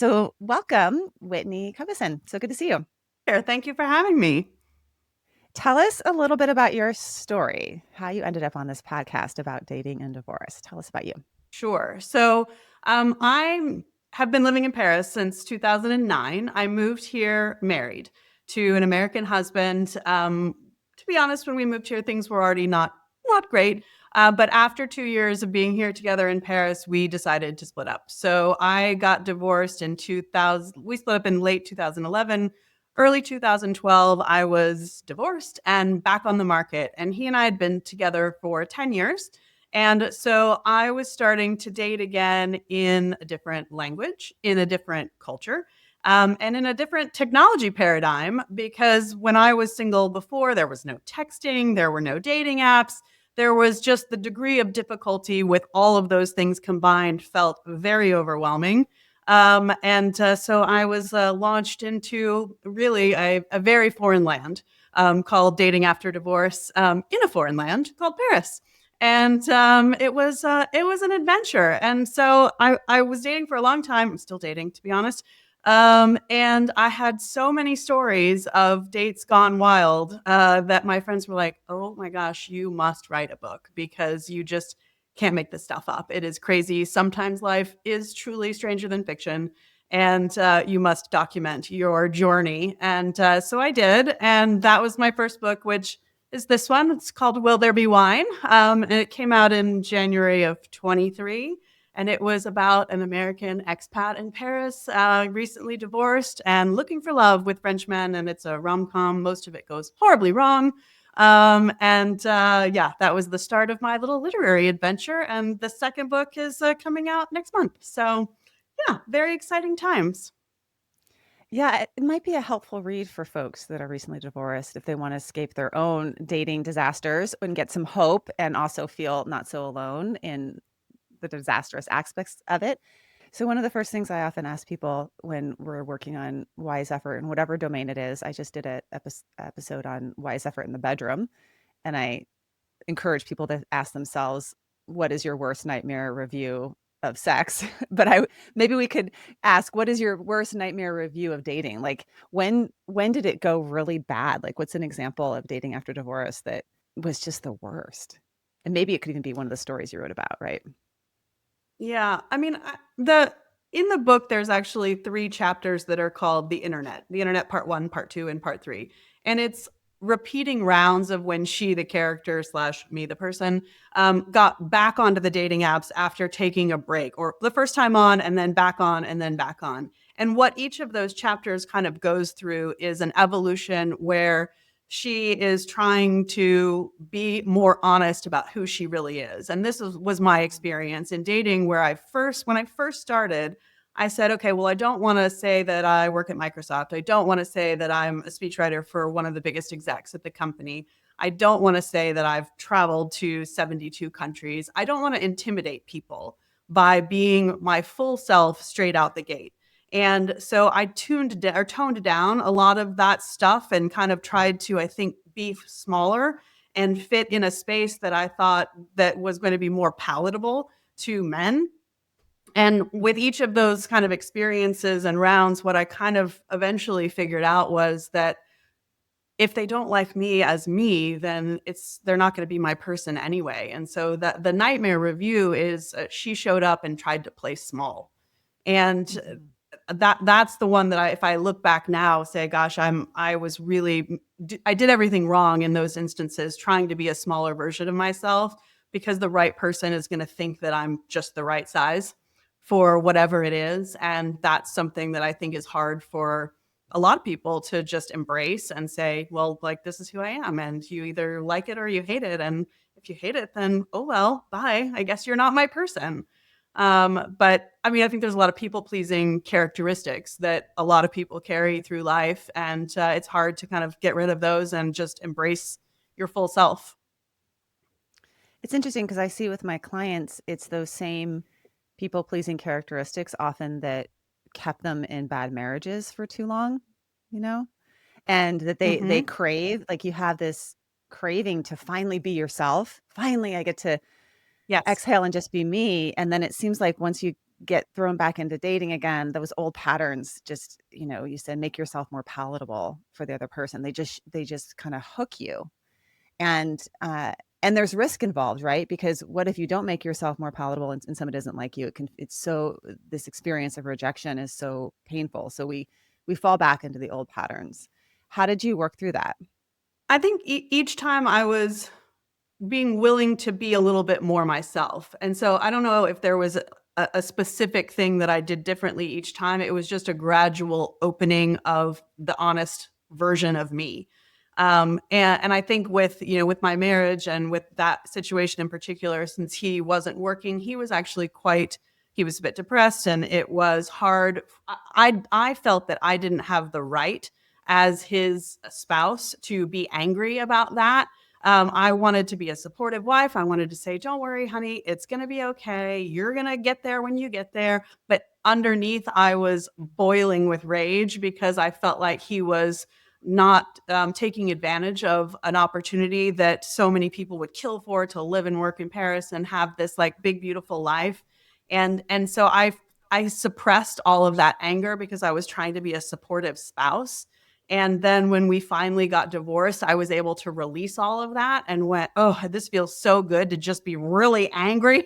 So, welcome, Whitney Cubbison. So good to see you. Here. Thank you for having me. Tell us a little bit about your story, how you ended up on this podcast about dating and divorce. Tell us about you. Sure. I have been living in Paris since 2009. I moved here married to an American husband. To be honest, when we moved here, things were already not great. But after 2 years of being here together in Paris, we decided to split up. So I got divorced in 2000. We split up in late 2011. Early 2012, I was divorced and back on the market. And he and I had been together for 10 years. And so I was starting to date again in a different language, in a different culture, and in a different technology paradigm. Because when I was single before, there was no texting, there were no dating apps. There was just the degree of difficulty with all of those things combined felt very overwhelming. So I was launched into really a very foreign land called dating after divorce in a foreign land called Paris. And it was an adventure. And so I was dating for a long time. I'm still dating, to be honest. And I had so many stories of dates gone wild that my friends were like, "Oh my gosh, you must write a book because you just can't make this stuff up. It is crazy. Sometimes life is truly stranger than fiction." And you must document your journey. And so I did. And that was my first book, which is this one. It's called Will There Be Wine? And it came out in January of 23. And it was about an American expat in Paris, recently divorced and looking for love with Frenchmen. And it's a rom-com. Most of it goes horribly wrong. Yeah, that was the start of my little literary adventure. And the second book is coming out next month. So yeah, very exciting times. Yeah, it might be a helpful read for folks that are recently divorced if they want to escape their own dating disasters and get some hope and also feel not so alone in the disastrous aspects of it. So, one of the first things I often ask people when we're working on wise effort in whatever domain it is, I just did an episode on wise effort in the bedroom, and I encourage people to ask themselves, what is your worst nightmare review of sex? But I maybe we could ask, what is your worst nightmare review of dating? Like when did it go really bad? Like what's an example of dating after divorce that was just the worst? And maybe it could even be one of the stories you wrote about, right? Yeah, I mean, the in the book there's actually 3 chapters that are called The Internet. The Internet Part 1, Part 2, and Part 3. And it's repeating rounds of when she, the character slash me, the person, got back onto the dating apps after taking a break, or the first time on and then back on and then back on. And what each of those chapters kind of goes through is an evolution where she is trying to be more honest about who she really is. And this was my experience in dating where when I first started, I said, okay, well, I don't want to say that I work at Microsoft. I don't want to say that I'm a speechwriter for one of the biggest execs at the company. I don't want to say that I've traveled to 72 countries. I don't want to intimidate people by being my full self straight out the gate. And so I toned down a lot of that stuff and kind of tried to, I think, be smaller and fit in a space that I thought that was going to be more palatable to men. And with each of those kind of experiences and rounds, what I kind of eventually figured out was that if they don't like me as me, then they're not going to be my person anyway. And so that the nightmare review is she showed up and tried to play small. And Mhm. that's the one that if I look back now, say, gosh, I did everything wrong in those instances, trying to be a smaller version of myself because the right person is going to think that I'm just the right size for whatever it is. And that's something that I think is hard for a lot of people to just embrace and say, well, like, this is who I am. And you either like it or you hate it. And if you hate it, then, oh, well, bye. I guess you're not my person. But I mean, I think there's a lot of people pleasing characteristics that a lot of people carry through life. And it's hard to kind of get rid of those and just embrace your full self. It's interesting because I see with my clients, it's those same people pleasing characteristics often that kept them in bad marriages for too long, you know? And that they Hmm. crave, like you have this craving to finally be yourself. Finally, I get to Yes. exhale and just be me. And then it seems like once get thrown back into dating again, those old patterns just, you said make yourself more palatable for the other person. They just kind of hook you. And and there's risk involved, right? Because what if you don't make yourself more palatable and somebody doesn't like you? It's so this experience of rejection is so painful. So we fall back into the old patterns. How did you work through that? I think each time I was being willing to be a little bit more myself. And so I don't know if there was a specific thing that I did differently each time. It was just a gradual opening of the honest version of me. And I think with my marriage and with that situation in particular, since he wasn't working, he was a bit depressed and it was hard. I felt that I didn't have the right as his spouse to be angry about that. I wanted to be a supportive wife. I wanted to say, don't worry, honey, it's going to be okay. You're going to get there when you get there. But underneath, I was boiling with rage because I felt like he was not taking advantage of an opportunity that so many people would kill for, to live and work in Paris and have this like big, beautiful life. And so I suppressed all of that anger because I was trying to be a supportive spouse. And then when we finally got divorced, I was able to release all of that and went, oh, this feels so good to just be really angry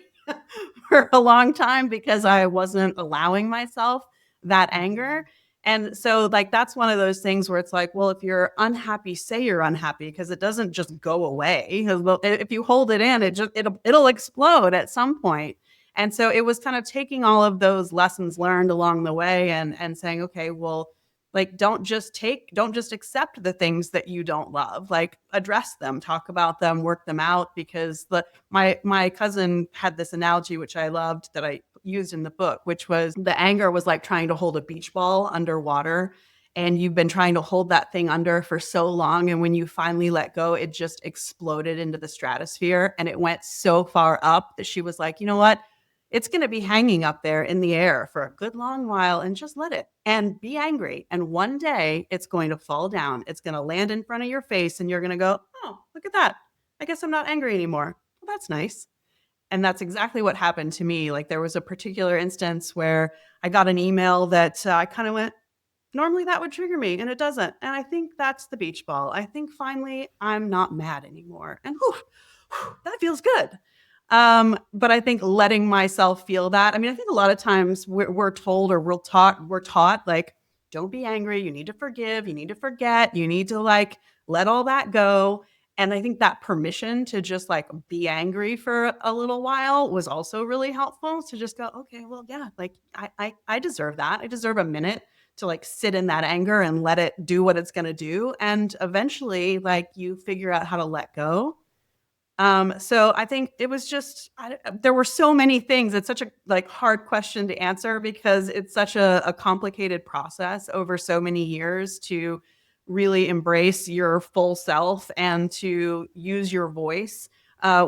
for a long time because I wasn't allowing myself that Mhm. anger. And so, like, that's one of those things where it's like, well, if you're unhappy, say you're unhappy because it doesn't just go away. 'Cause, well, if you hold it in, it'll explode at some point. And so it was kind of taking all of those lessons learned along the way and saying, okay, well, like, don't just accept the things that you don't love. Like, address them, talk about them, work them out, because my cousin had this analogy which I loved that I used in the book, which was the anger was like trying to hold a beach ball underwater, and you've been trying to hold that thing under for so long, and when you finally let go, it just exploded into the stratosphere, and it went so far up that she was like, "You know what? It's gonna be hanging up there in the air for a good long while, and just let it, and be angry, and one day it's going to fall down. It's gonna land in front of your face, and you're gonna go, 'Oh, look at that. I guess I'm not angry anymore. Well, that's nice.'" And that's exactly what happened to me. Like, there was a particular instance where I got an email that, I kinda went, "Normally, that would trigger me, and it doesn't, and I think that's the beach ball. I think finally I'm not mad anymore, and whew, that feels good." But I think letting myself feel that, I mean, I think a lot of times we're told or we're taught, like, "Don't be angry, you need to forgive, you need to forget, you need to, like, let all that go." And I think that permission to just, like, be angry for a little while was also really helpful, to just go, "Okay, well, yeah, like, I deserve that. I deserve a minute to, like, sit in that anger and let it do what it's gonna do." And eventually, like, you figure out how to let go. So I think it was just there were so many things. It's such a, like, hard question to answer because it's such a complicated process over so many years to really embrace your full self and to use your voice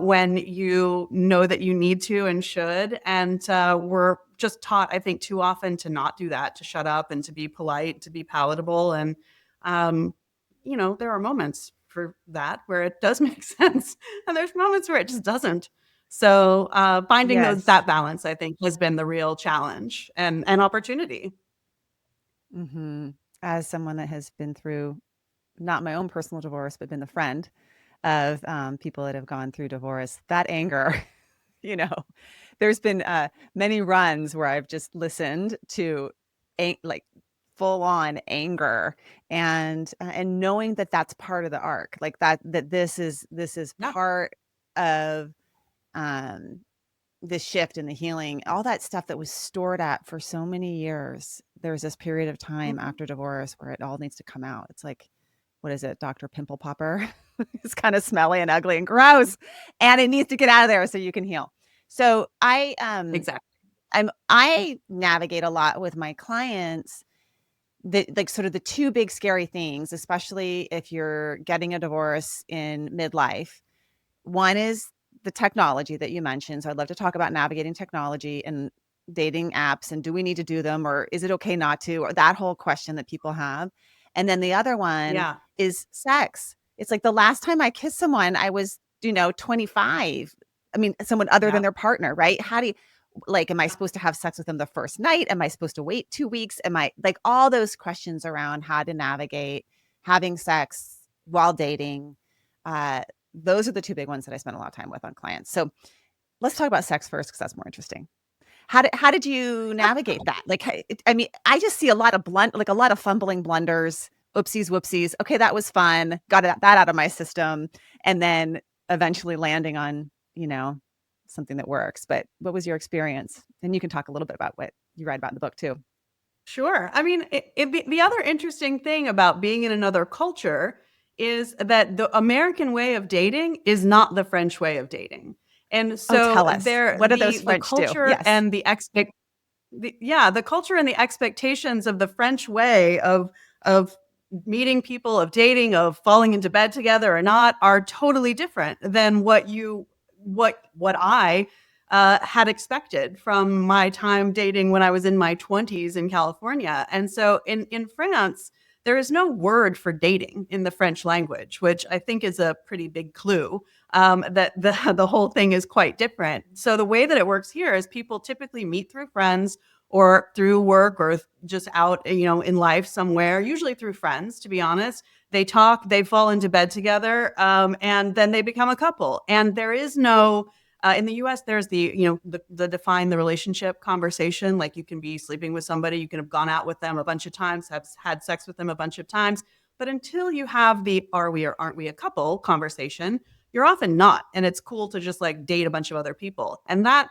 when you know that you need to and should. And we're just taught, I think, too often to not do that, to shut up and to be polite, to be palatable. And um, there are moments for that where it does make sense, and there's moments where it just doesn't. So, finding those Yes. that balance, I think, has been the real challenge and opportunity. Mhm. As someone that has been through not my own personal divorce, but been the friend of, people that have gone through divorce, that anger, you know, there's been, many runs where I've just listened to like, full on anger and knowing that that's part of the arc, like, that this is Yeah. part of, um the shift and the healing, all that stuff that was stored at for so many years. There's this period of time Mhm. after divorce where it all needs to come out. It's like, what is it, Dr. Pimple Popper? It's kind of smelly and ugly and gross, and it needs to get out of there so you can heal. So Exactly. I navigate a lot with my clients the like sort of the two big scary things, especially if you're getting a divorce in midlife. One is the technology that you mentioned, so I'd love to talk about navigating technology and dating apps, and do we need to do them, or is it okay not to, or that whole question that people have. And then the other one Yeah. is sex. It's like the last time I kissed someone, I was, 25. I mean, someone other than Yeah. their partner, right? like, am I supposed to have sex with them the first night? Am I supposed to wait 2 weeks? Am I like, all those questions around how to navigate having sex while dating. Uh, those are the 2 big ones that I spend a lot of time with on clients. So, let's talk about sex first because that's more interesting. How did you navigate that? Like, I mean, I just see a lot of a lot of fumbling blunders, oopsies, whoopsies. Okay, that was fun. Got that out of my system, and then eventually landing on, something that works. But what was your experience? And you can talk a little bit about what you write about in the book too. Sure. I mean, the other interesting thing about being in another culture is that the American way of dating is not the French way of dating. And Oh, so tell us. What do those the French do? culture Yes. and the culture and the expectations of the French way of meeting people, of dating, of falling into bed together or not are totally different than what I had expected from my time dating when I was in my 20s in California. And so in France, there is no word for dating in the French language, which I think is a pretty big clue that the whole thing is quite different. So the way that it works here is people typically meet through friends or through work or just out, in life somewhere, usually through friends, to be honest. They talk, they fall into bed together, and then they become a couple. And there is no in the US, there's the define the relationship conversation. Like you can be sleeping with somebody, you can have gone out with them a bunch of times, have had sex with them a bunch of times. But until you have the are we or aren't we a couple conversation, you're often not. And it's cool to just like date a bunch of other people. And that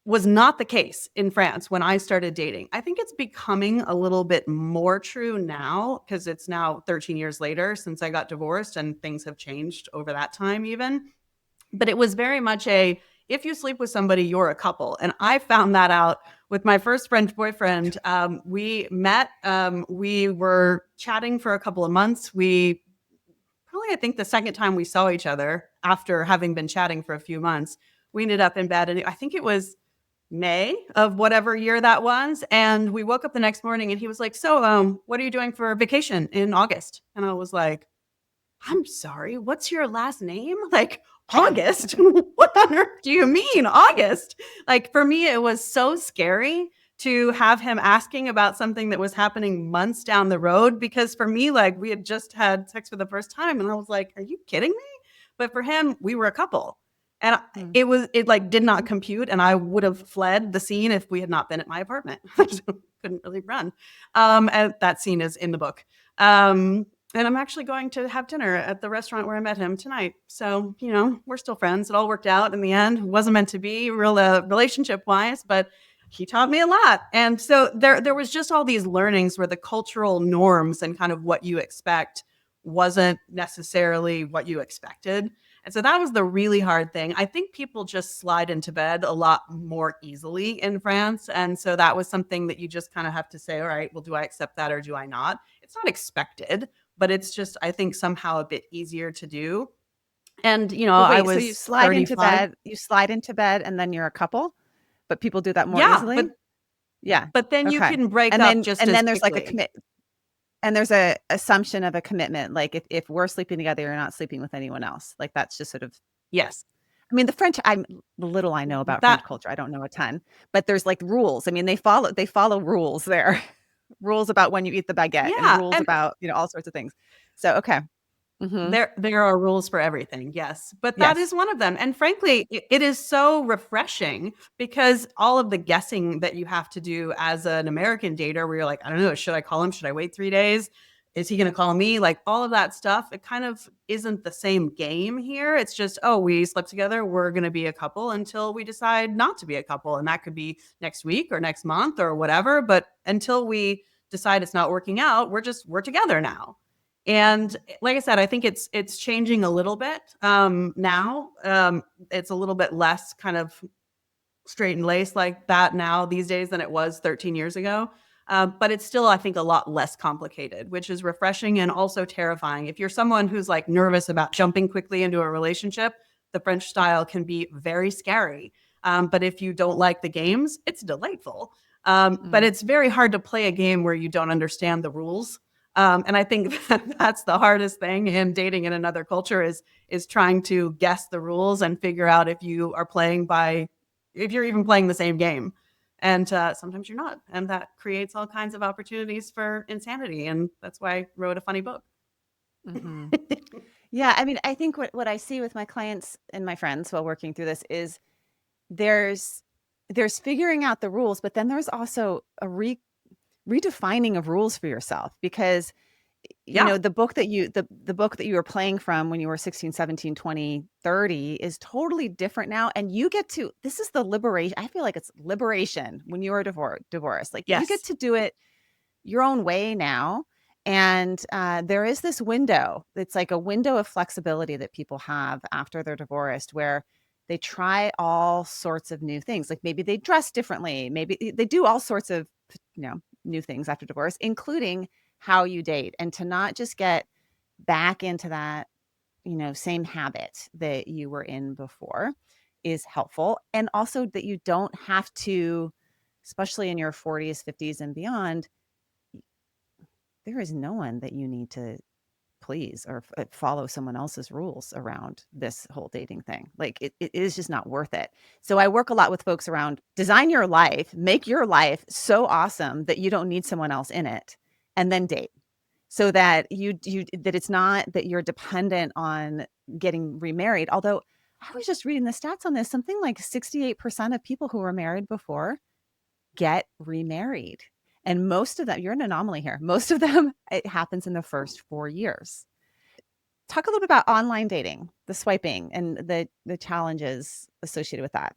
was not the case in France when I started dating. I think it's becoming a little bit more true now because it's now 13 years later since I got divorced and things have changed over that time even. But it was very much if you sleep with somebody, you're a couple. And I found that out with my first French boyfriend. We met, we were chatting for a couple of months. We probably, I think the second time we saw each other after having been chatting for a few months, we ended up in bed. And I think it was May of whatever year that was. And we woke up the next morning and he was like, so, what are you doing for vacation in August? And I was like, I'm sorry, what's your last name? Like, August? What on earth do you mean, August? Like, for me, it was so scary to have him asking about something that was happening months down the road. Because for me, like, we had just had sex for the first time. And I was like, are you kidding me? But for him, we were a couple. And Mm. it like did not compute. And I would have fled the scene if we had not been at my apartment. Couldn't really run. And that scene is in the book. And I'm actually going to have dinner at the restaurant where I met him tonight. So, we're still friends. It all worked out in the end. It wasn't meant to be real relationship wise, but he taught me a lot. And so there was just all these learnings where the cultural norms and kind of what you expect wasn't necessarily what you expected. And so that was the really hard thing. I think people just slide into bed a lot more easily in France. And so that was something that you just kind of have to say, all right, well, do I accept that or do I not? It's not expected, but it's just, I think, somehow a bit easier to do. And, But I wait, so you was slide into 35. bed and then you're a couple? But people do that more Yeah, easily? Yeah. but then you Okay. can break And up then just and as then there's like a quickly. commit and there's a assumption of a commitment, like if we're sleeping together, you're not sleeping with anyone else. Like that's just sort of Yes. I mean, the little I know about French That culture, I don't know a ton, but there's like rules. I mean, they follow rules there. Rules about when you eat the baguette and yeah, rules and about, all sorts of things. So, okay. Mhm. there are rules for everything, yes, but that is Yes. one of them, and frankly, it is so refreshing because all of the guessing that you have to do as an American dater where you're like, "I don't know, should I call him? Should I wait 3 days? Is he gonna call me?" Like, all of that stuff, it kind of isn't the same game here, it's just, "Oh, we slept together, we're gonna be a couple until we decide not to be a couple," and that could be next week or next month or whatever, but until we decide it's not working out, we're together now. And like I said, I think it's changing a little bit now. It's a little bit less kind of straight and laced like that now these days than it was 13 years ago. But it's still, I think, a lot less complicated, which is refreshing and also terrifying. If you're someone who's like nervous about jumping quickly into a relationship, the French style can be very scary. But if you don't like the games, it's delightful. But Mm. it's very hard to play a game where you don't understand the rules. And I think that's the hardest thing in dating in another culture is trying to guess the rules and figure out if you are playing by if you're even playing the same game. And sometimes you're not. And that creates all kinds of opportunities for insanity. And that's why I wrote a funny book. Mhm. Yeah, I mean, I think what I see with my clients and my friends while working through this is there's there's figuring out the rules, but then there's also a redefining of rules for yourself because Yeah. the book that you were playing from when you were 16, 17, 20, 30 is totally different now, and you get to this is the liberation. I feel like it's liberation when you are divorced. Like, you get Yes. to do it your own way now, and, there is this window. It's like a window of flexibility that people have after they're divorced where they try all sorts of new things. Like, maybe they dress differently, maybe they do all sorts of, new things after divorce, including how you date, and to not just get back into that, same habit that you were in before is helpful, and also that you don't have to, especially in your 40s, 50s, and beyond, there is no one that you need to please or follow someone else's rules around this whole dating thing. Like, it is just not worth it. So I work a lot with folks around design your life, make your life so awesome that you don't need someone else in it, and then date. So that that it's not that you're dependent on getting remarried. Although I was just reading the stats on this, something like 68% of people who were married before get remarried. And most of them, you're an anomaly here. Most of them, it happens in the first 4 years. Talk a little bit about online dating, the swiping and the challenges associated with that.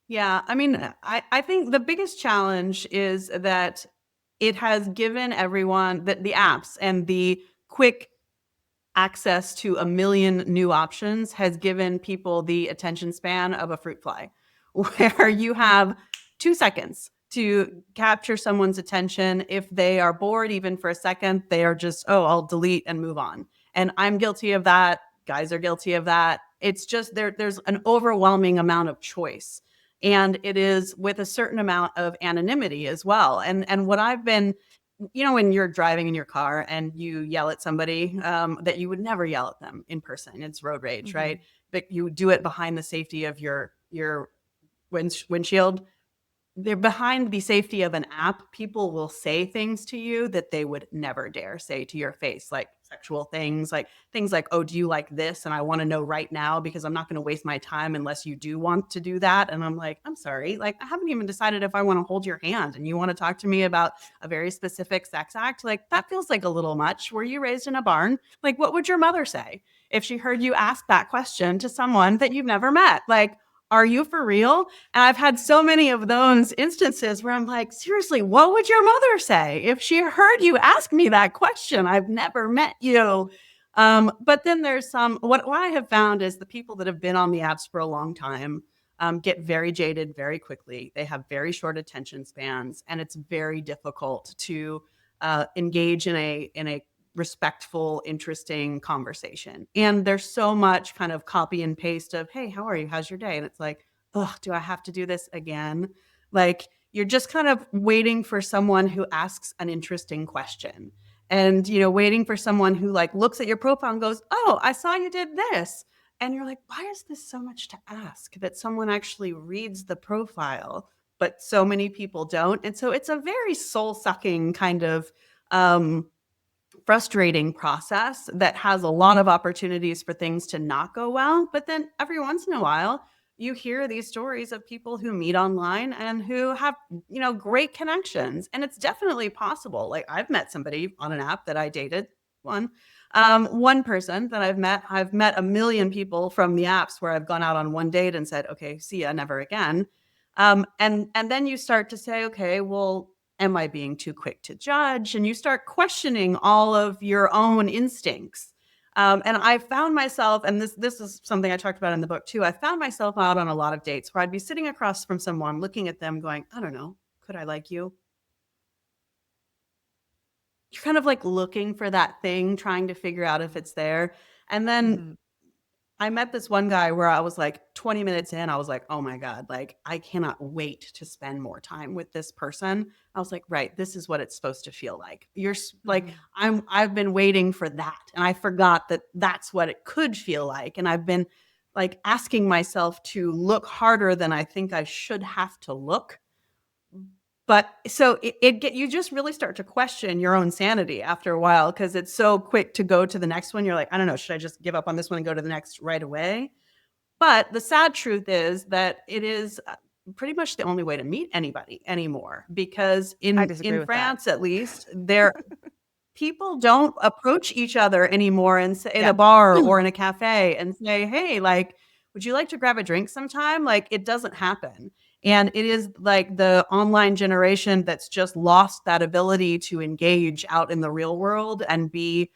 Yeah. I mean, I think the biggest challenge is that it has given everyone the apps and the quick access to a million new options has given people the attention span of a fruit fly, where you have 2 seconds to capture someone's attention. If they are bored, even for a second, they are just, oh, I'll delete and move on. And I'm guilty of that. Guys are guilty of that. It's just there's an overwhelming amount of choice. And it is with a certain amount of anonymity as well. And what I've been when you're driving in your car and you yell at somebody that you would never yell at them in person, it's road rage, right? Mhm. But you do it behind the safety of your windshield. They're behind the safety of an app. People will say things to you that they would never dare say to your face, like sexual things like, oh, do you like this? And I want to know right now because I'm not going to waste my time unless you do want to do that. And I'm like, I'm sorry. Like, I haven't even decided if I want to hold your hand and you want to talk to me about a very specific sex act. Like, that feels like a little much. Were you raised in a barn? Like, what would your mother say if she heard you ask that question to someone that you've never met? Like, are you for real? And I've had so many of those instances where I'm like, seriously, what would your mother say if she heard you ask me that question? I've never met you. But then there's what I have found is the people that have been on the apps for a long time get very jaded very quickly. They have very short attention spans, and it's very difficult to engage in a respectful, interesting conversation. And there's so much kind of copy and paste of, hey, how are you? How's your day? And it's like, oh, do I have to do this again? Like, you're just kind of waiting for someone who asks an interesting question and, waiting for someone who like looks at your profile and goes, oh, I saw you did this. And you're like, why is this so much to ask that someone actually reads the profile? But so many people don't. And so it's a very soul sucking kind of, frustrating process that has a lot of opportunities for things to not go well. But then every once in a while, you hear these stories of people who meet online and who have, great connections. And it's definitely possible. Like, I've met somebody on an app that I dated, one person that I've met a million people from the apps where I've gone out on one date and said, okay, see ya, never again. And then you start to say, okay, well, am I being too quick to judge? And you start questioning all of your own instincts. And I found myself, and this is something I talked about in the book too. I found myself out on a lot of dates where I'd be sitting across from someone, looking at them, going, I don't know, could I like you? You're kind of like looking for that thing, trying to figure out if it's there. And then Mhm. I met this one guy where I was like 20 minutes in, I was like, oh my God, like I cannot wait to spend more time with this person. I was like, right, this is what it's supposed to feel like. Like, Mhm. I've been waiting for that. And I forgot that that's what it could feel like. And I've been like asking myself to look harder than I think I should have to look. But so it get you just really start to question your own sanity after a while because it's so quick to go to the next one. You're like, I don't know, should I just give up on this one and go to the next right away? But the sad truth is that it is pretty much the only way to meet anybody anymore because I in disagree with that. France at least there people don't approach each other anymore and say at Yeah. a bar or in a cafe and say, "Hey, like, would you like to grab a drink sometime?" Like, it doesn't happen. And it is like the online generation that's just lost that ability to engage out in the real world and be,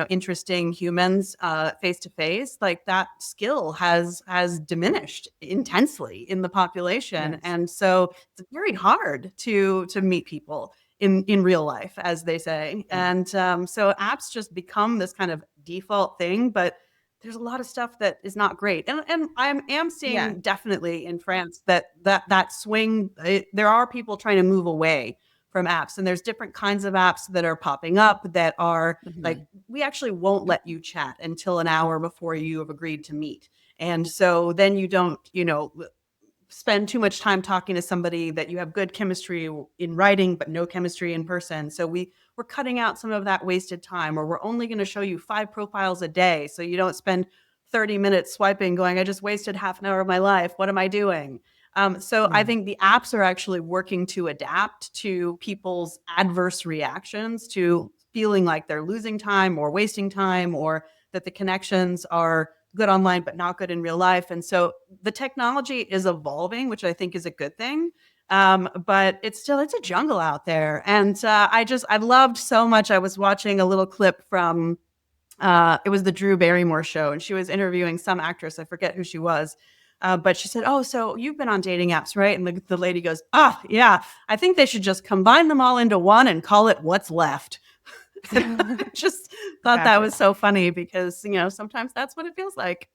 interesting humans face to face. Like that skill has diminished intensely in the population, Yes. and so it's very hard to meet people in real life, as they say. Yeah. And so apps just become this kind of default thing, but there's a lot of stuff that is not great. And I am Yeah. seeing definitely in France that swing. There are people trying to move away from apps, and there's different kinds of apps that are popping up that are like Mhm. we actually won't let you chat until an hour before you have agreed to meet. And so then you don't, spend too much time talking to somebody that you have good chemistry in writing but no chemistry in person. So we're cutting out some of that wasted time, or we're only going to show you 5 profiles a day so you don't spend 30 minutes swiping going, I just wasted half an hour of my life, what am I doing? So I Yeah. think the apps are actually working to adapt to people's adverse reactions to feeling like they're losing time or wasting time, or that the connections are good online but not good in real life. And so the technology is evolving, which I think is a good thing. But it's a jungle out there. And I loved so much. I was watching a little clip from it was the Drew Barrymore show, and she was interviewing some actress. I forget who she was. But she said, "Oh, so you've been on dating apps, right?" And the lady goes, "Ah, yeah. I think they should just combine them all into one and call it What's Left." And I just thought that Gotcha. was so funny because sometimes that's what it feels like.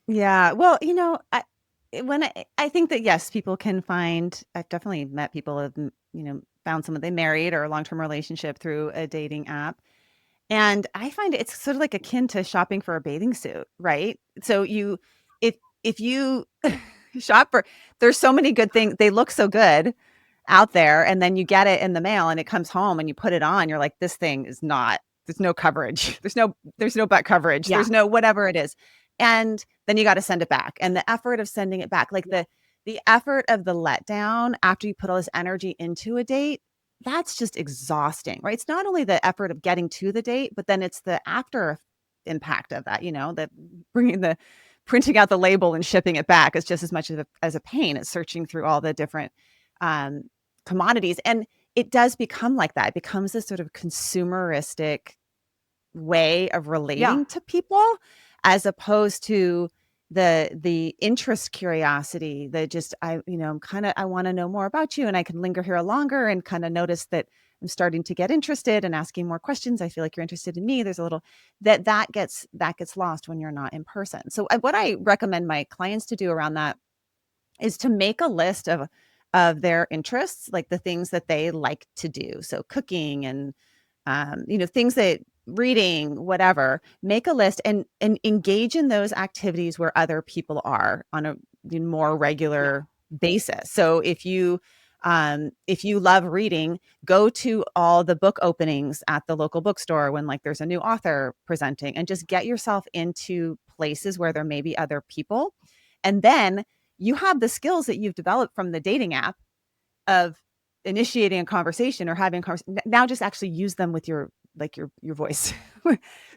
Yeah. Well, I think that yes, people can find. I've definitely met people who have found someone they married or a long term relationship through a dating app. And I find it's sort of like akin to shopping for a bathing suit, right? So if if you shop for, there's so many good things. They look so good out there, and then you get it in the mail and it comes home and you put it on. You're like, this thing is not. There's no coverage. There's no butt coverage. Yeah. There's no whatever it is, and then you got to send it back. And the effort of sending it back, like Yeah. the effort of the letdown after you put all this energy into a date, that's just exhausting, right? It's not only the effort of getting to the date, but then it's the after impact of that, the bringing the printing out the label and shipping it back is just as much as a pain as searching through all the different um, commodities. And it does become like that. It becomes this sort of consumeristic way of Yeah. relating to people as opposed to the interest curiosity that just I'm kind of I want to know more about you and I can linger here longer and kind of notice that I'm starting to get interested and asking more questions. I feel like you're interested in me. There's a little that gets lost when you're not in person. So what I recommend my clients to do around that is to make a list of their interests, like the things that they like to do. So cooking and things that reading, whatever, make a list and engage in those activities where other people are on a more Yeah. regular basis. So if you love reading, go to all the book openings at the local bookstore when like there's a new author presenting and just get yourself into places where there may be other people. And then you have the skills that you've developed from the dating app of initiating a conversation or having a conversation. Now just actually use them with your voice.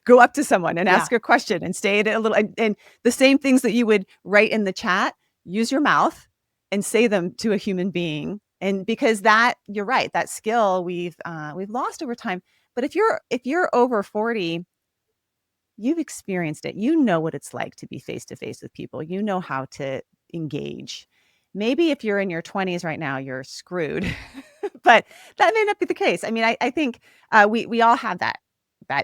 Go up to someone and Yeah. ask a question and say it a little and the same things that you would write in the chat, use your mouth and say them to a human being. And because that you're right, that skill we've lost over time. But if you're over 40, you've experienced it. You know what it's like to be face to face with people. You know how to engage. Maybe if you're in your 20s right now, you're screwed, but that may not be the case. I mean, I think we all have that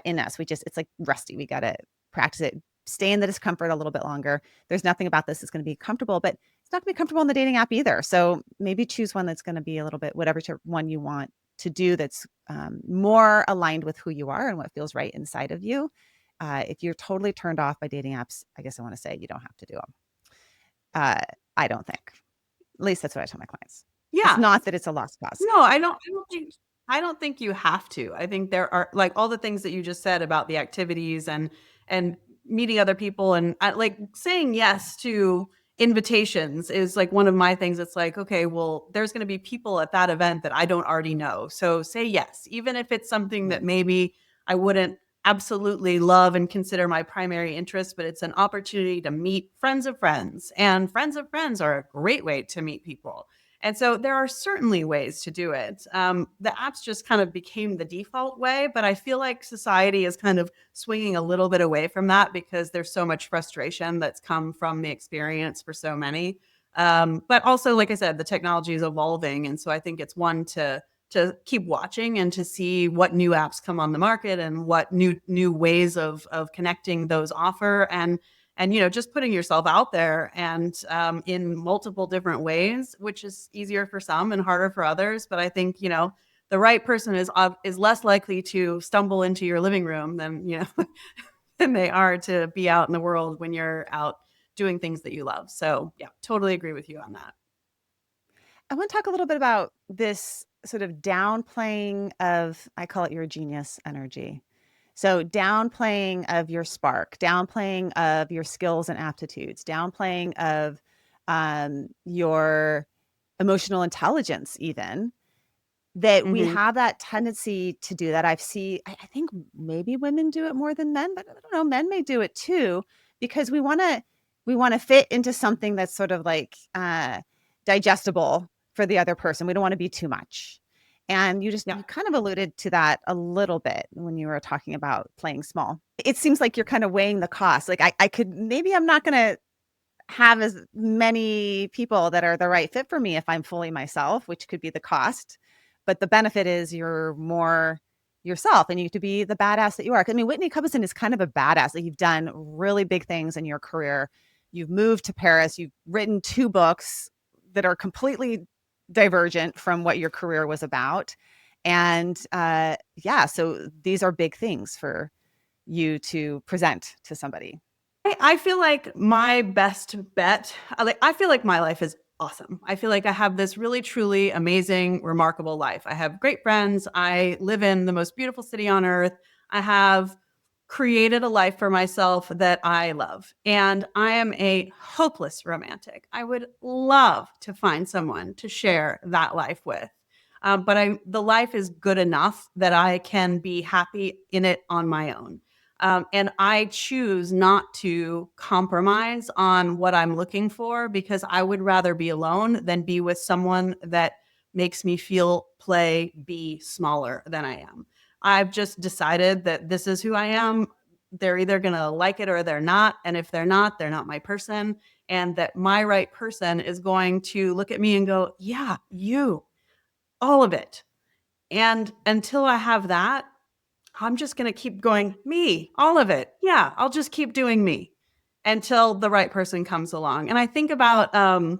in us. It's like rusty. We got to practice it. Stay in the discomfort a little bit longer. There's nothing about this that's going to be comfortable, but it's not going to be comfortable on the dating app either. So maybe choose one that's going to be a little bit whatever one you want to do that's more aligned with who you are and what feels right inside of you If you're totally turned off by dating apps, I guess I want to say you don't have to do them. Uh, I don't think. At least that's what I tell my clients. It's Yeah. not that it's a lost cause. No, I don't think you have to. I think there are like all the things that you just said about the activities and meeting other people and like saying yes to invitations is like one of my things. It's like, okay, well, there's going to be people at that event that I don't already know. So say yes, even if it's something Yeah. that maybe I wouldn't absolutely love and consider my primary interest, but it's an opportunity to meet friends of friends. And friends of friends are a great way to meet people. And so there are certainly ways to do it. The apps just kind of became the default way, but I feel like society is kind of swinging a little bit away from that because there's so much frustration that's come from the experience for so many. But also, like I said, the technology is evolving, and so I think it's one to keep watching and to see what new apps come on the market and what new ways of connecting those offer and just putting yourself out there and in multiple different ways, which is easier for some and harder for others. But I think the right person is less likely to stumble into your living room than than they are to be out in the world when you're out doing things that you love. So yeah, totally agree with you on that. I want to talk a little bit about this sort of downplaying of, I call it your genius energy. So, downplaying of your spark, downplaying of your skills and aptitudes, downplaying of your emotional intelligence, even that we Hmm. have that tendency to do that. I think maybe women do it more than men, but I don't know, men may do it too because we want to fit into something that's sort of like digestible for the other person. We don't want to be too much. And Yeah. you kind of alluded to that a little bit when you were talking about playing small. It seems like you're kind of weighing the cost. Like I could maybe I'm not gonna have as many people that are the right fit for me if I'm fully myself, which could be the cost. But the benefit is you're more yourself and you get to be the badass that you are. I mean, Whitney Cubbison is kind of a badass. Like you've done really big things in your career. You've moved to Paris. You've written 2 books that are completely divergent from what your career was about. And yeah, so these are big things for you to present to somebody. I feel like my best bet, I feel like my life is awesome. I feel like I have this really, truly amazing, remarkable life. I have great friends. I live in the most beautiful city on earth. I have created a life for myself that I love. And I am a hopeless romantic. I would love to find someone to share that life with. But the life is good enough that I can be happy in it on my own. And I choose not to compromise on what I'm looking for because I would rather be alone than be with someone that makes me feel, play, be smaller than I am. I've just decided that this is who I am. They're either going to like it or they're not. And if they're not my person. And that my right person is going to look at me and go, yeah, you, all of it. And until I have that, I'm just going to keep going, me, all of it. Yeah, I'll just keep doing me until the right person comes along. And I think about Amal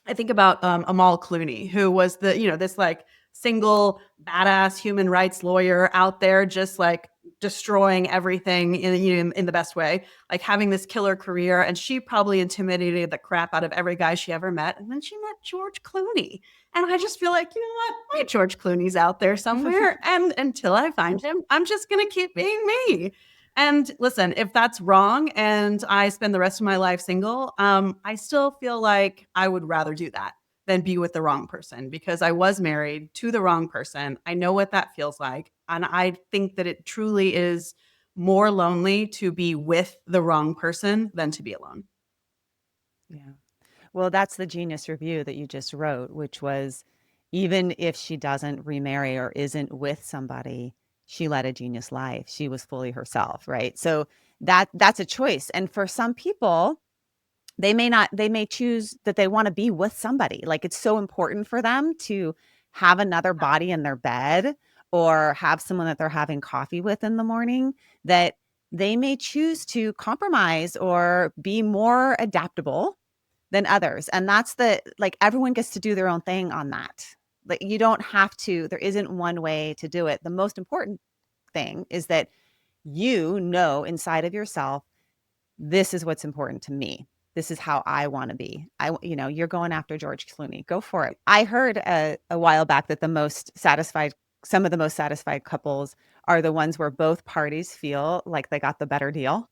Clooney, who was this like single badass human rights lawyer out there, just like destroying everything in the best way, like having this killer career. And she probably intimidated the crap out of every guy she ever met. And then she met George Clooney. And I just feel like, you know what? My George Clooney's out there somewhere. And until I find him, I'm just going to keep being me. And listen, if that's wrong and I spend the rest of my life single, I still feel like I would rather do that than be with the wrong person because I was married to the wrong person. I know what that feels like. And I think that it truly is more lonely to be with the wrong person than to be alone. Yeah. Well, that's the genius review that you just wrote, which was even if she doesn't remarry or isn't with somebody, she led a genius life. She was fully herself, right? So that's a choice. And for some people, they may choose that they want to be with somebody. Like it's so important for them to have another body in their bed or have someone that they're having coffee with in the morning that they may choose to compromise or be more adaptable than others. And that's like everyone gets to do their own thing on that. Like you don't have to, there isn't one way to do it. The most important thing is that You know inside of yourself, this is what's important to me. This is how I want to be. You're going after George Clooney. Go for it. I heard a while back that some of the most satisfied couples are the ones where both parties feel like they got the better deal.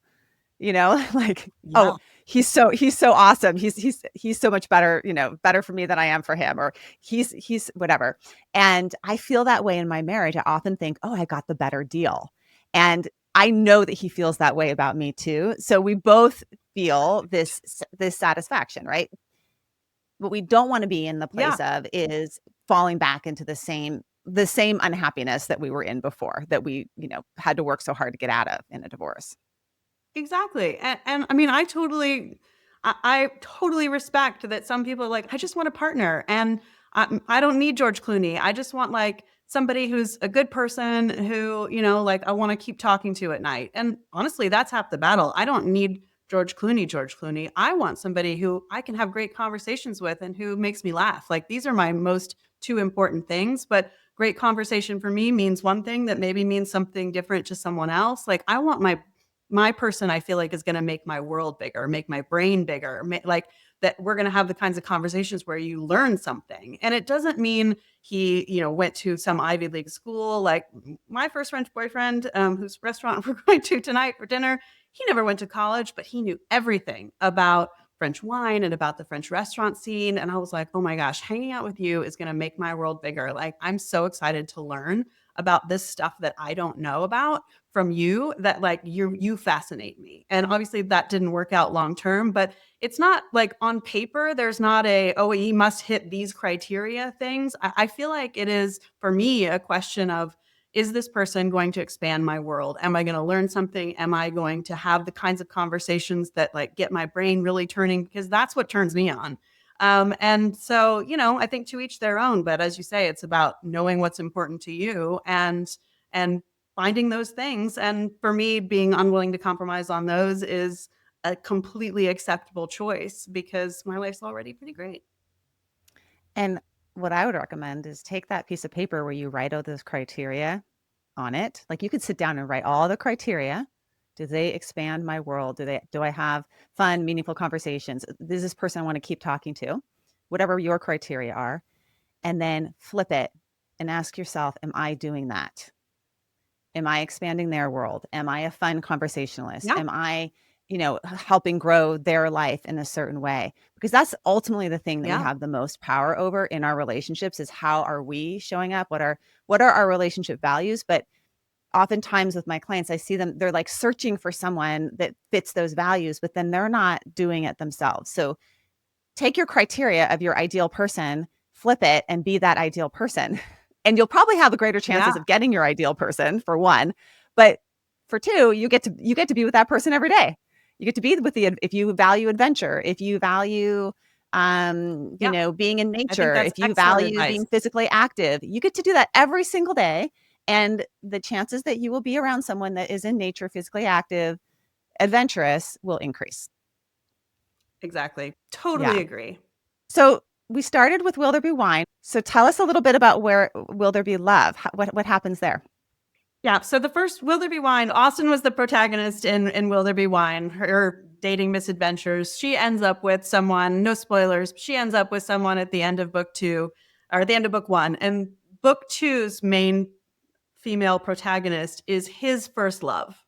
Like, "Oh, Yeah. he's so awesome. He's so much better, better for me than I am for him," or he's whatever. And I feel that way in my marriage. I often think, "Oh, I got the better deal." And I know that he feels that way about me too. So we both feel Perfect. this satisfaction, right? What we don't wanna be in the Yeah. place of is falling back into the same unhappiness that we were in before, that we, had to work so hard to get out of in a divorce. Exactly, and I mean, I totally respect that some people are like, "I just want a partner, and I don't need George Clooney. I just want, like, somebody who's a good person who, like, I wanna keep talking to at night." And honestly, that's half the battle. I don't need George Clooney. I want somebody who I can have great conversations with and who makes me laugh. Like, these are my most 2 important things, but great conversation for me means one thing that maybe means something different to someone else. Like, I want my person I feel like is gonna make my world bigger, make my brain bigger, like, that we're gonna have the kinds of conversations where you learn something. And it doesn't mean he, went to some Ivy League school. Like, my first French boyfriend, whose restaurant we're going to tonight for dinner, he never went to college, but he knew everything about French wine and about the French restaurant scene. And I was like, oh my gosh, hanging out with you is gonna make my world bigger. Like, I'm so excited to learn about this stuff that I don't know about from you, that like you fascinate me. And obviously that didn't work out long term, but it's not like on paper there's not a, oh, he must hit these criteria things. I feel like it is for me a question of, is this person going to expand my world? Am I going to learn something? Am I going to have the kinds of conversations that like get my brain really turning? Because that's what turns me on. And so, I think to each their own. But as you say, it's about knowing what's important to you and finding those things. And for me, being unwilling to compromise on those is a completely acceptable choice because my life's already pretty great. And what I would recommend is take that piece of paper where you write all those criteria on it. Like, you could sit down and write all the criteria. Do they expand my world? Do I have fun, meaningful conversations? Is this person I want to keep talking to? Whatever your criteria are. And then flip it and ask yourself, am I doing that? Am I expanding their world? Am I a fun conversationalist? Yeah. Am I, helping grow their life in a certain way? Because that's ultimately the thing that we Yeah. have the most power over in our relationships, is how are we showing up? What are our relationship values? But oftentimes with my clients, I see them, they're like searching for someone that fits those values, but then they're not doing it themselves. So take your criteria of your ideal person, flip it, and be that ideal person. And you'll probably have the greater chances Yeah. of getting your ideal person, for one. But for two, you get to be with that person every day. You get to be with if you value adventure, if you value Yeah. being in I think nature, that's if you excellent value advice. being physically active, you get to do that every single day. And the chances that you will be around someone that is in nature, physically active, adventurous will increase. Exactly. Totally Yeah. agree. So we started with Will There Be Wine. So tell us a little bit about where Will There Be Love? What happens there? Yeah, so the first Will There Be Wine, Austin was the protagonist in Will There Be Wine, her dating misadventures. She ends up with someone, no spoilers, she ends up with someone at the end of book 2 or at the end of book 1. And book two's main female protagonist is his first love.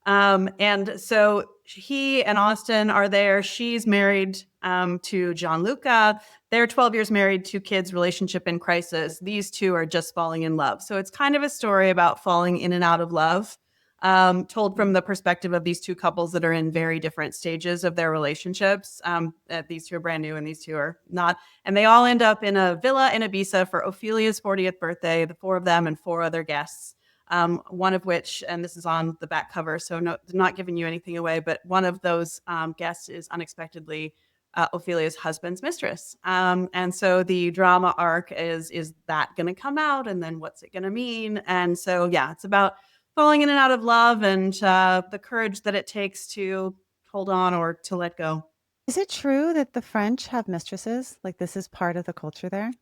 And so he and Austin are there. She's married to John Luca. They're 12 years married, 2 kids, relationship in crisis. These two are just falling in love. So it's kind of a story about falling in and out of love, told from the perspective of these 2 couples that are in very different stages of their relationships. These 2 are brand new and these 2 are not. And they all end up in a villa in Ibiza for Ophelia's 40th birthday, the 4 of them and 4 other guests. One of which, and this is on the back cover, so no, not giving you anything away, but one of those guests is unexpectedly Ophelia's husband's mistress. And so the drama arc is that going to come out, and then what's it going to mean? And so yeah, it's about falling in and out of love and the courage that it takes to hold on or to let go. Is it true that the French have mistresses? Like, this is part of the culture there?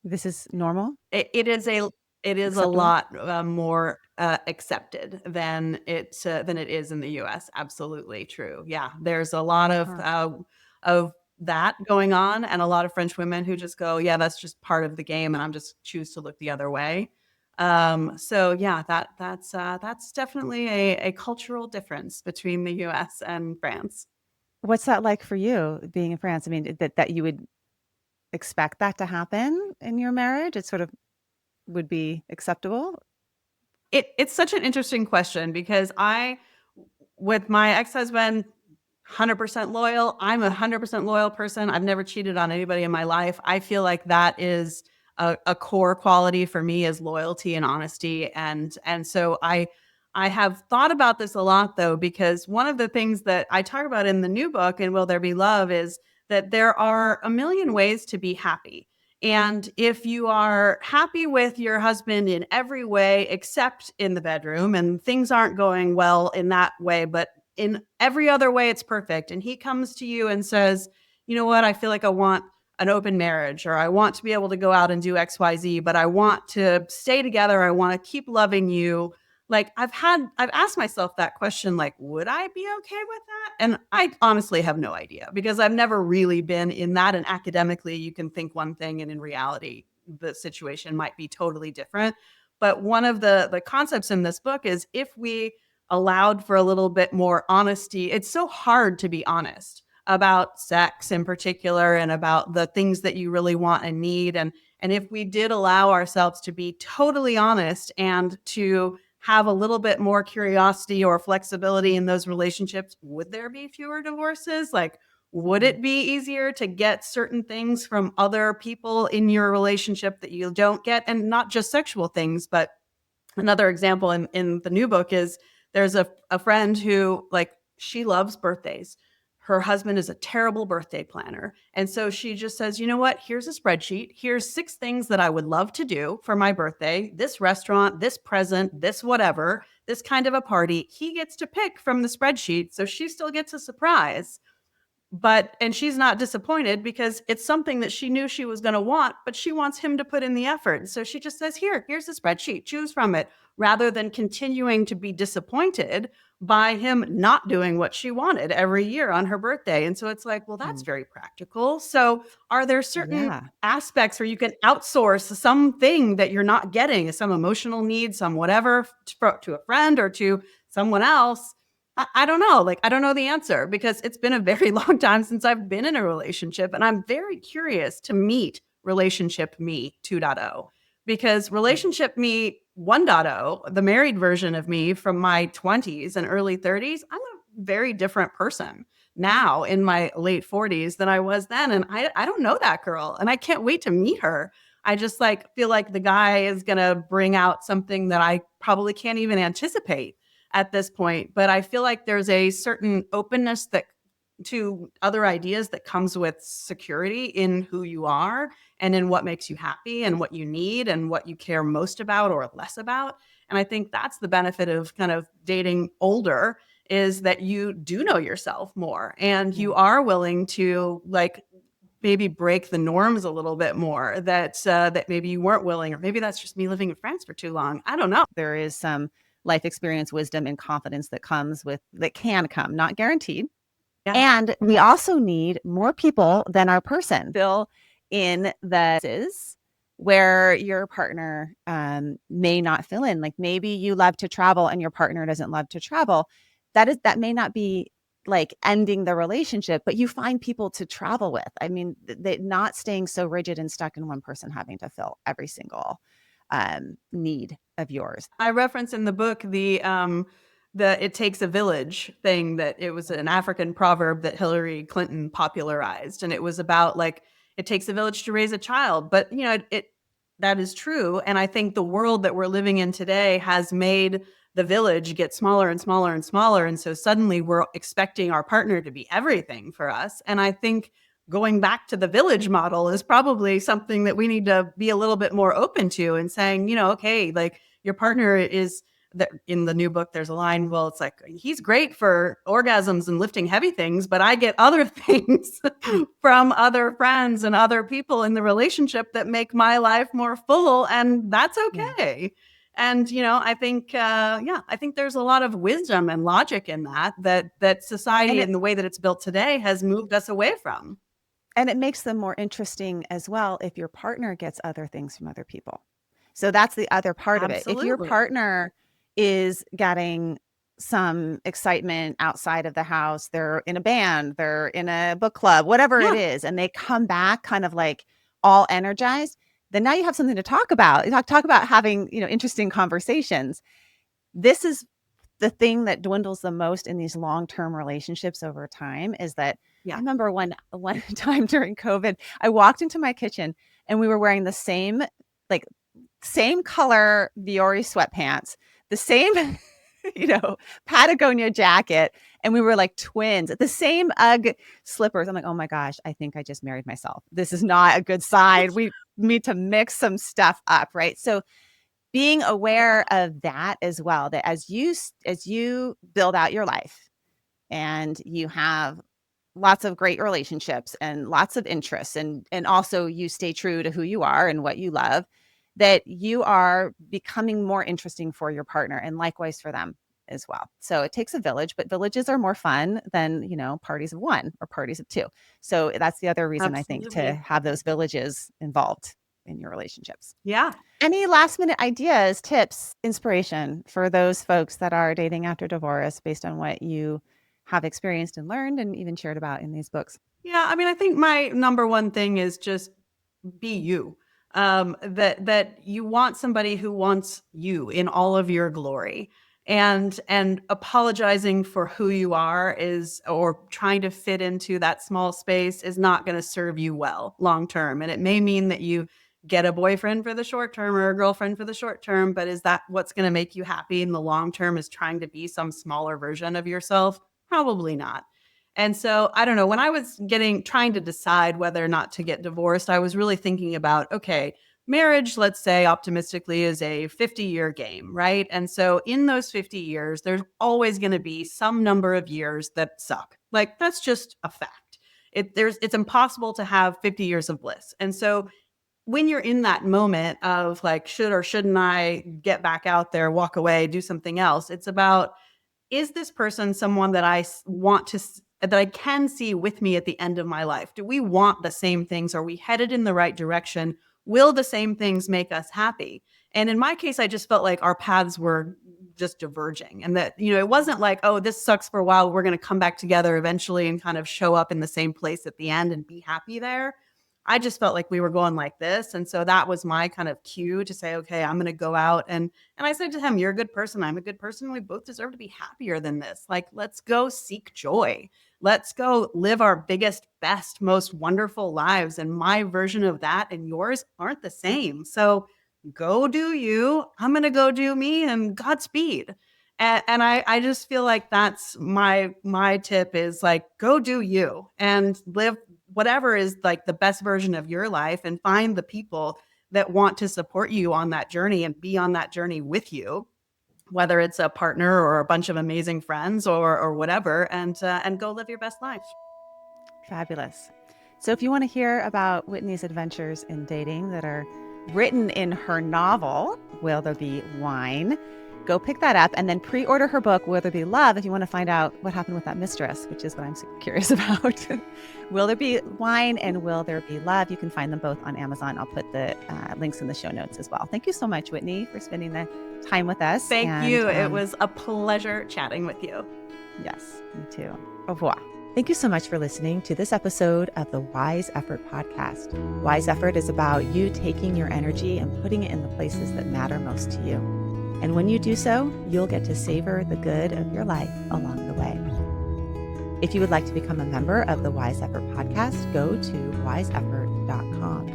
This is normal? It is a Acceptable? lot more. accepted than it is in the U.S. Absolutely true. Yeah, there's a lot Huh. of that going on, and a lot of French women who just go, "Yeah, that's just part of the game," and I'm just choose to look the other way. So yeah, that's definitely a cultural difference between the U.S. and France. What's that like for you being in France? I mean, that you would expect that to happen in your marriage? It sort of would be acceptable? It's such an interesting question because with my ex-husband, 100% loyal. I'm a 100% loyal person. I've never cheated on anybody in my life. I feel like that is a core quality for me is loyalty and honesty. And so I have thought about this a lot though, because one of the things that I talk about in the new book, and Will There Be Love, is that there are a million ways to be happy. And if you are happy with your husband in every way except in the bedroom, and things aren't going well in that way, but in every other way, it's perfect. And he comes to you and says, you know what? I feel like I want an open marriage, or I want to be able to go out and do XYZ, but I want to stay together. I want to keep loving you. Like I've asked myself that question, like, would I be okay with that? And I honestly have no idea because I've never really been in that. And academically, you can think one thing, and in reality, the situation might be totally different. But one of the concepts in this book is if we allowed for a little bit more honesty. It's so hard to be honest about sex in particular and about the things that you really want and need. And if we did allow ourselves to be totally honest and to have a little bit more curiosity or flexibility in those relationships, would there be fewer divorces? Like, would Mm. it be easier to get certain things from other people in your relationship that you don't get? And not just sexual things, but another example in the new book is there's a friend who, like, she loves birthdays. Her husband is a terrible birthday planner. And so she just says, you know what? Here's a spreadsheet. Here's 6 things that I would love to do for my birthday, this restaurant, this present, this whatever, this kind of a party. He gets to pick from the spreadsheet. So she still gets a surprise. And she's not disappointed because it's something that she knew she was going to want, but she wants him to put in the effort. So she just says, here's the spreadsheet, choose from it, rather than continuing to be disappointed by him not doing what she wanted every year on her birthday. And so it's like, well, that's Mm. very practical. So are there certain Yeah. aspects where you can outsource something that you're not getting, some emotional need, some whatever, to a friend or to someone else? I don't know. Like, I don't know the answer because it's been a very long time since I've been in a relationship. And I'm very curious to meet relationship me 2.0, because Mm. relationship me 1.0, the married version of me from my 20s and early 30s, I'm a very different person now in my late 40s than I was then. And I don't know that girl and I can't wait to meet her. I just like feel like the guy is going to bring out something that I probably can't even anticipate at this point. But I feel like there's a certain openness that to other ideas that comes with security in who you are and in what makes you happy and what you need and what you care most about or less about. And I think that's the benefit of kind of dating older, is that you do know yourself more and Yeah. you are willing to, like, maybe break the norms a little bit more that maybe you weren't willing, or maybe that's just me living in France for too long. I don't know. There is some life experience, wisdom, and confidence that comes with that can come, not guaranteed. Yeah. And we also need more people than our person. Fill in the is where your partner may not fill in. Like maybe you love to travel and your partner doesn't love to travel. That may not be like ending the relationship, but you find people to travel with. I mean, not staying so rigid and stuck in one person having to fill every single need of yours. I reference in the book the "it takes a village" thing, that it was an African proverb that Hillary Clinton popularized, and it was about, like, it takes a village to raise a child. But it that is true, and I think the world that we're living in today has made the village get smaller and smaller and smaller, and so suddenly we're expecting our partner to be everything for us. And I think going back to the village model is probably something that we need to be a little bit more open to, and saying, okay, like, your partner is that. In the new book, there's a line, well, it's like, he's great for orgasms and lifting heavy things, but I get other things from other friends and other people in the relationship that make my life more full, and that's Yeah. okay. And, I think, I think there's a lot of wisdom and logic in that And society it and the way that it's built today has moved us away from. and it makes them more interesting as well if your partner gets other things from other people. So that's the other part of it. If your Absolutely. partner is getting some excitement outside of the house, they're in a band, they're in a book club, whatever it Yeah. is, and they come back kind of like all energized, then now you have something to talk about. You talk about having, interesting conversations. This is the thing that dwindles the most in these long-term relationships over time is that I Yeah. remember one time during COVID, I walked into my kitchen and we were wearing the like same color Viore sweatpants, the same, you know, Patagonia jacket, and we were like twins. The same UGG slippers. I'm like, "Oh my gosh, I think I just married myself. This is not a good sign. We need to mix some stuff up," right? So being aware of that as well, that as you build out your life and you have lots of great relationships and lots of interests and also you stay true to who you are and what you love, that you are becoming more interesting for your partner and likewise for them as well. So it takes a village, but villages are more fun than, parties of one or parties of two. So that's the other reason I think to Absolutely. have those villages involved in your relationships. Yeah. Any last minute ideas, tips, inspiration for those folks that are dating after divorce based on what you have experienced and learned and even shared about in these books? Yeah. I mean, I think my number one thing is just be you. That you want somebody who wants you in all of your glory. And apologizing for who you are is or trying to fit into that small space is not going to serve you well long term. And it may mean that you get a boyfriend for the short term or a girlfriend for the short term, but is that what's going to make you happy in the long term is trying to be some smaller version of yourself? Probably not. And so I don't know, when I was trying to decide whether or not to get divorced, I was really thinking about, okay, marriage, let's say optimistically, is a 50-year game, right? And so in those 50 years, there's always going to be some number of years that suck. Like that's just a fact. It's impossible to have 50 years of bliss. And so when you're in that moment of like, should or shouldn't I get back out there, walk away, do something else? It's about, is this person someone that that I can see with me at the end of my life? Do we want the same things? Are we headed in the right direction? Will the same things make us happy? And in my case, I just felt like our paths were just diverging and that, it wasn't like, oh, this sucks for a while. We're going to come back together eventually and kind of show up in the same place at the end and be happy there. I just felt like we were going like this. And so that was my kind of cue to say, okay, I'm going to go out and I said to him, you're a good person. I'm a good person. We both deserve to be happier than this. Like, let's go seek joy. Let's go live our biggest, best, most wonderful lives. And my version of that and yours aren't the same. So go do you. I'm going to go do me and Godspeed. And I just feel like that's my tip is like, go do you and live whatever is like the best version of your life and find the people that want to support you on that journey and be on that journey with you, whether it's a partner or a bunch of amazing friends or whatever, and go live your best life. Fabulous. So if you want to hear about Whitney's adventures in dating that are written in her novel, Will There Be Wine? Go pick that up and then pre-order her book, Will There Be Love, if you want to find out what happened with that mistress, which is what I'm super curious about. Will There Be Wine and Will There Be Love? You can find them both on Amazon. I'll put the links in the show notes as well. Thank you so much, Whitney, for spending the time with us. Thank you. It was a pleasure chatting with you. Yes, me too. Au revoir. Thank you so much for listening to this episode of the Wise Effort podcast. Wise Effort is about you taking your energy and putting it in the places that matter most to you. And when you do so, you'll get to savor the good of your life along the way. If you would like to become a member of the Wise Effort podcast, go to wiseeffort.com.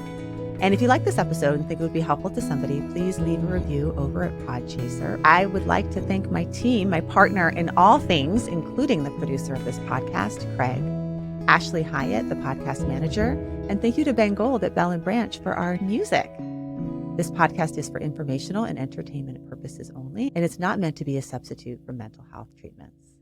And if you like this episode and think it would be helpful to somebody, please leave a review over at Podchaser. I would like to thank my team, my partner in all things, including the producer of this podcast, Craig, Ashley Hyatt, the podcast manager, and thank you to Ben Gold at Bell and Branch for our music. This podcast is for informational and entertainment purposes only, and it's not meant to be a substitute for mental health treatments.